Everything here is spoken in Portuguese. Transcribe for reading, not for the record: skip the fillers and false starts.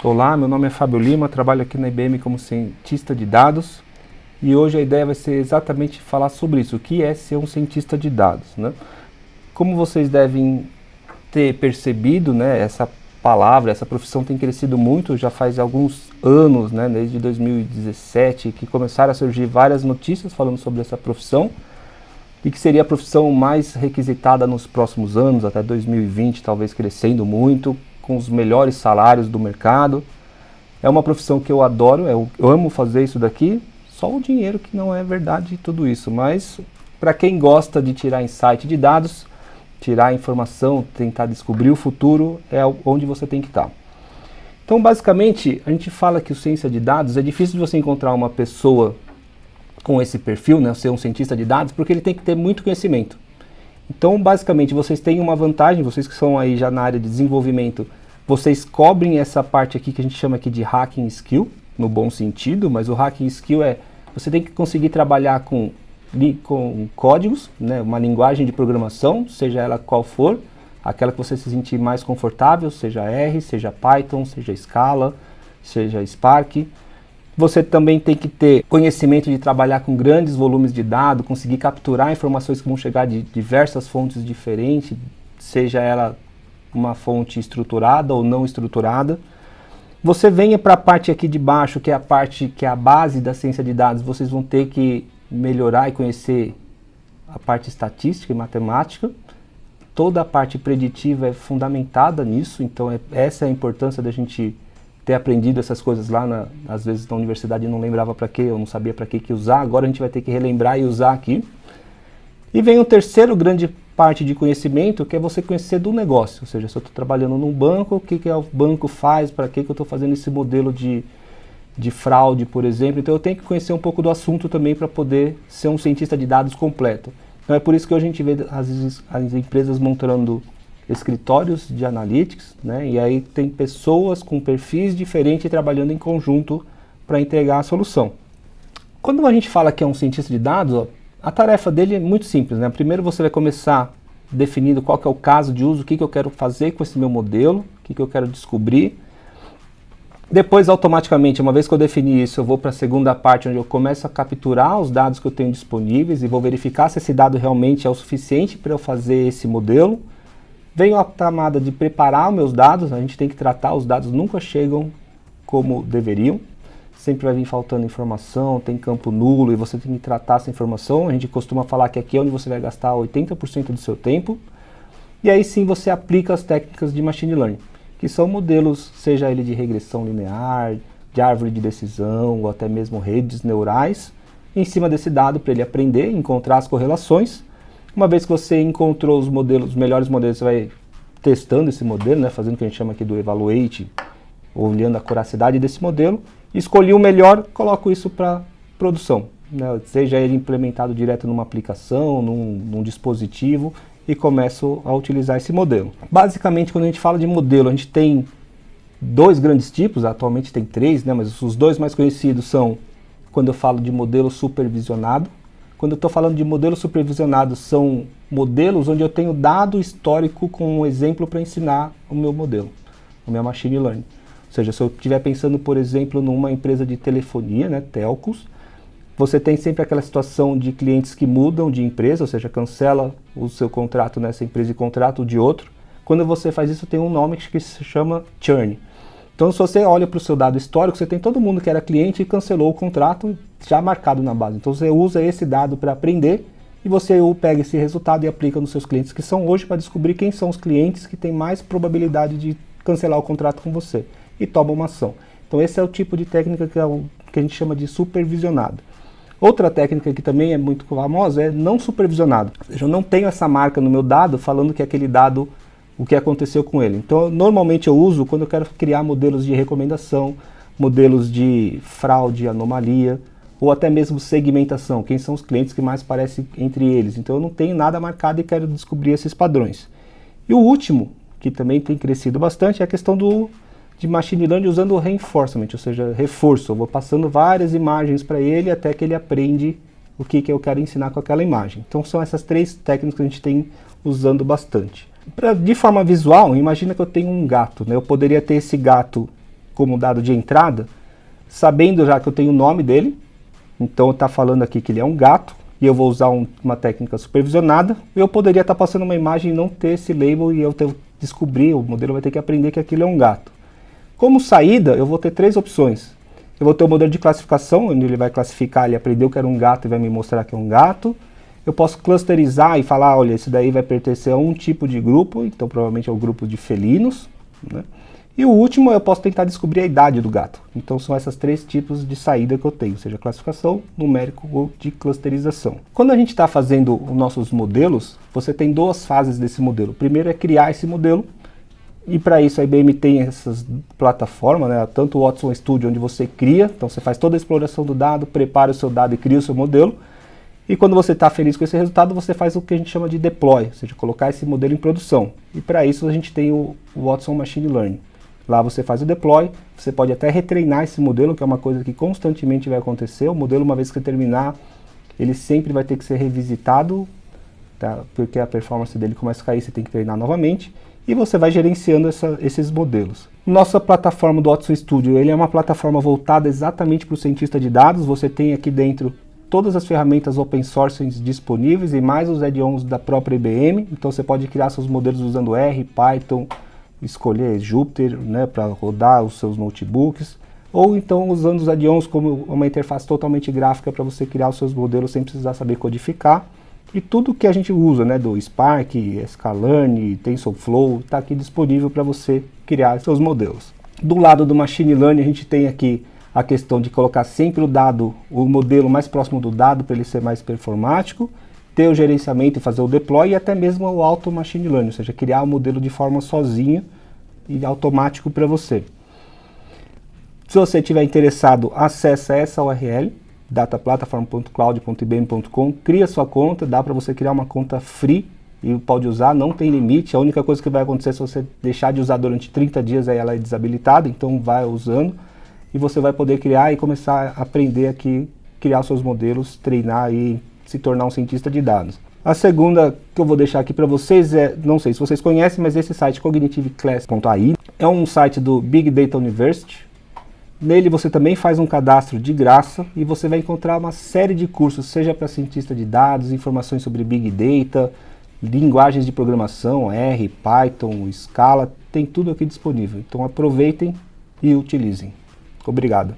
Olá, meu nome é Fábio Lima, trabalho aqui na IBM como cientista de dados e hoje a ideia vai ser exatamente falar sobre isso, o que é ser um cientista de dados, né? Como vocês devem ter percebido, né, essa palavra, essa profissão tem crescido muito, já faz alguns anos, né, desde 2017, que começaram a surgir várias notícias falando sobre essa profissão e que seria a profissão mais requisitada nos próximos anos, até 2020, talvez crescendo muito, com os melhores salários do mercado. É uma profissão que eu adoro, eu amo fazer isso daqui, só o dinheiro que não é verdade tudo isso, mas para quem gosta de tirar insight de dados, tirar informação, tentar descobrir o futuro, é onde você tem que estar. Então, basicamente, a gente fala que o ciência de dados, é difícil de você encontrar uma pessoa com esse perfil, né, ser um cientista de dados, porque ele tem que ter muito conhecimento. Então, basicamente, vocês têm uma vantagem, vocês que são aí já na área de desenvolvimento, vocês cobrem essa parte aqui que a gente chama aqui de hacking skill, no bom sentido, mas o hacking skill é, você tem que conseguir trabalhar com códigos, né, uma linguagem de programação, seja ela qual for, aquela que você se sentir mais confortável, seja R, seja Python, seja Scala, seja Spark. Você também tem que ter conhecimento de trabalhar com grandes volumes de dados, conseguir capturar informações que vão chegar de diversas fontes diferentes, seja ela uma fonte estruturada ou não estruturada. Você venha para a parte aqui de baixo, que é a parte que é a base da ciência de dados, vocês vão ter que melhorar e conhecer a parte estatística e matemática. Toda a parte preditiva é fundamentada nisso, então essa é a importância da gente ter aprendido essas coisas lá, às vezes na universidade eu não lembrava para quê, eu não sabia para que usar, agora a gente vai ter que relembrar e usar aqui. E vem o terceiro grande parte de conhecimento, que é você conhecer do negócio, ou seja, se eu estou trabalhando num banco, o que o banco faz, para que eu estou fazendo esse modelo de fraude, por exemplo, então eu tenho que conhecer um pouco do assunto também para poder ser um cientista de dados completo. Então é por isso que hoje a gente vê as empresas montando escritórios de analytics, né? E aí tem pessoas com perfis diferentes trabalhando em conjunto para entregar a solução. Quando a gente fala que é um cientista de dados, ó, a tarefa dele é muito simples, né? Primeiro você vai começar definindo qual que é o caso de uso, o que eu quero fazer com esse meu modelo, o que eu quero descobrir. Depois, automaticamente, uma vez que eu defini isso, eu vou para a segunda parte, onde eu começo a capturar os dados que eu tenho disponíveis e vou verificar se esse dado realmente é o suficiente para eu fazer esse modelo. Venho a camada de preparar os meus dados, a gente tem que tratar, os dados nunca chegam como deveriam, sempre vai vir faltando informação, tem campo nulo e você tem que tratar essa informação, a gente costuma falar que aqui é onde você vai gastar 80% do seu tempo, e aí sim você aplica as técnicas de machine learning, que são modelos, seja ele de regressão linear, de árvore de decisão, ou até mesmo redes neurais, em cima desse dado para ele aprender, encontrar as correlações. Uma vez que você encontrou os modelos, os melhores modelos, você vai testando esse modelo, né, fazendo o que a gente chama aqui do evaluate, olhando a curacidade desse modelo, escolhi o melhor, coloco isso para produção, né, seja ele implementado direto numa aplicação, num dispositivo, e começo a utilizar esse modelo. Basicamente, quando a gente fala de modelo, a gente tem dois grandes tipos, atualmente tem três, né, mas os dois mais conhecidos são, quando eu falo de modelo supervisionado. Quando eu estou falando de modelo supervisionado, são modelos onde eu tenho dado histórico com um exemplo para ensinar o meu modelo, o meu machine learning. Ou seja, se eu estiver pensando, por exemplo, numa empresa de telefonia, né, telcos, você tem sempre aquela situação de clientes que mudam de empresa, ou seja, cancela o seu contrato nessa empresa e contrato de outro. Quando você faz isso, tem um nome que se chama churn. Então, se você olha para o seu dado histórico, você tem todo mundo que era cliente e cancelou o contrato já marcado na base. Então, você usa esse dado para aprender e você pega esse resultado e aplica nos seus clientes que são hoje para descobrir quem são os clientes que têm mais probabilidade de cancelar o contrato com você e toma uma ação. Então, esse é o tipo de técnica que a gente chama de supervisionado. Outra técnica que também é muito famosa é não supervisionado. Ou seja, eu não tenho essa marca no meu dado falando que aquele dado, o que aconteceu com ele. Então, normalmente eu uso quando eu quero criar modelos de recomendação, modelos de fraude, anomalia, ou até mesmo segmentação. Quem são os clientes que mais parecem entre eles. Então, eu não tenho nada marcado e quero descobrir esses padrões. E o último, que também tem crescido bastante, é a questão de machine learning usando o reinforcement, ou seja, reforço. Eu vou passando várias imagens para ele até que ele aprende o que eu quero ensinar com aquela imagem. Então, são essas três técnicas que a gente tem usando bastante. De forma visual, imagina que eu tenho um gato, né? Eu poderia ter esse gato como dado de entrada, sabendo já que eu tenho o nome dele, então está falando aqui que ele é um gato, e eu vou usar uma técnica supervisionada, eu poderia estar passando uma imagem e não ter esse label e eu descobrir, o modelo vai ter que aprender que aquilo é um gato. Como saída, eu vou ter 3 opções. Eu vou ter o modelo de classificação, onde ele vai classificar, ele aprendeu que era um gato e vai me mostrar que é um gato. Eu posso clusterizar e falar, olha, esse daí vai pertencer a um tipo de grupo, então provavelmente é o grupo de felinos, né? E o último, eu posso tentar descobrir a idade do gato. Então são esses 3 tipos de saída que eu tenho, seja classificação, numérico ou de clusterização. Quando a gente está fazendo os nossos modelos, você tem 2 fases desse modelo. Primeiro é criar esse modelo, e para isso a IBM tem essas plataformas, né? Tanto o Watson Studio, onde você cria, então você faz toda a exploração do dado, prepara o seu dado e cria o seu modelo. E quando você está feliz com esse resultado, você faz o que a gente chama de deploy, ou seja, colocar esse modelo em produção. E para isso a gente tem o Watson Machine Learning. Lá você faz o deploy, você pode até retreinar esse modelo, que é uma coisa que constantemente vai acontecer. O modelo, uma vez que você terminar, ele sempre vai ter que ser revisitado, tá? Porque a performance dele começa a cair, você tem que treinar novamente. E você vai gerenciando esses modelos. Nossa plataforma do Watson Studio, ele é uma plataforma voltada exatamente para o cientista de dados. Você tem aqui dentro todas as ferramentas open source disponíveis e mais os add-ons da própria IBM. Então você pode criar seus modelos usando R, Python, escolher Jupyter, né, para rodar os seus notebooks, ou então usando os add-ons como uma interface totalmente gráfica para você criar os seus modelos sem precisar saber codificar. E tudo que a gente usa, né, do Spark, Scalene, TensorFlow, está aqui disponível para você criar seus modelos. Do lado do Machine Learning, a gente tem aqui a questão de colocar sempre o modelo mais próximo do dado para ele ser mais performático, ter o gerenciamento e fazer o deploy e até mesmo o auto machine learning, ou seja, criar o modelo de forma sozinha e automático para você. Se você estiver interessado, acesse essa URL, dataplatform.cloud.ibm.com, cria sua conta, dá para você criar uma conta free e pode usar, não tem limite. A única coisa que vai acontecer se você deixar de usar durante 30 dias, aí ela é desabilitada, então vai usando e você vai poder criar e começar a aprender aqui, criar seus modelos, treinar e se tornar um cientista de dados. A segunda que eu vou deixar aqui para vocês é, não sei se vocês conhecem, mas esse site cognitiveclass.ai é um site do Big Data University. Nele você também faz um cadastro de graça e você vai encontrar uma série de cursos, seja para cientista de dados, informações sobre Big Data, linguagens de programação, R, Python, Scala, tem tudo aqui disponível. Então aproveitem e utilizem. Obrigado.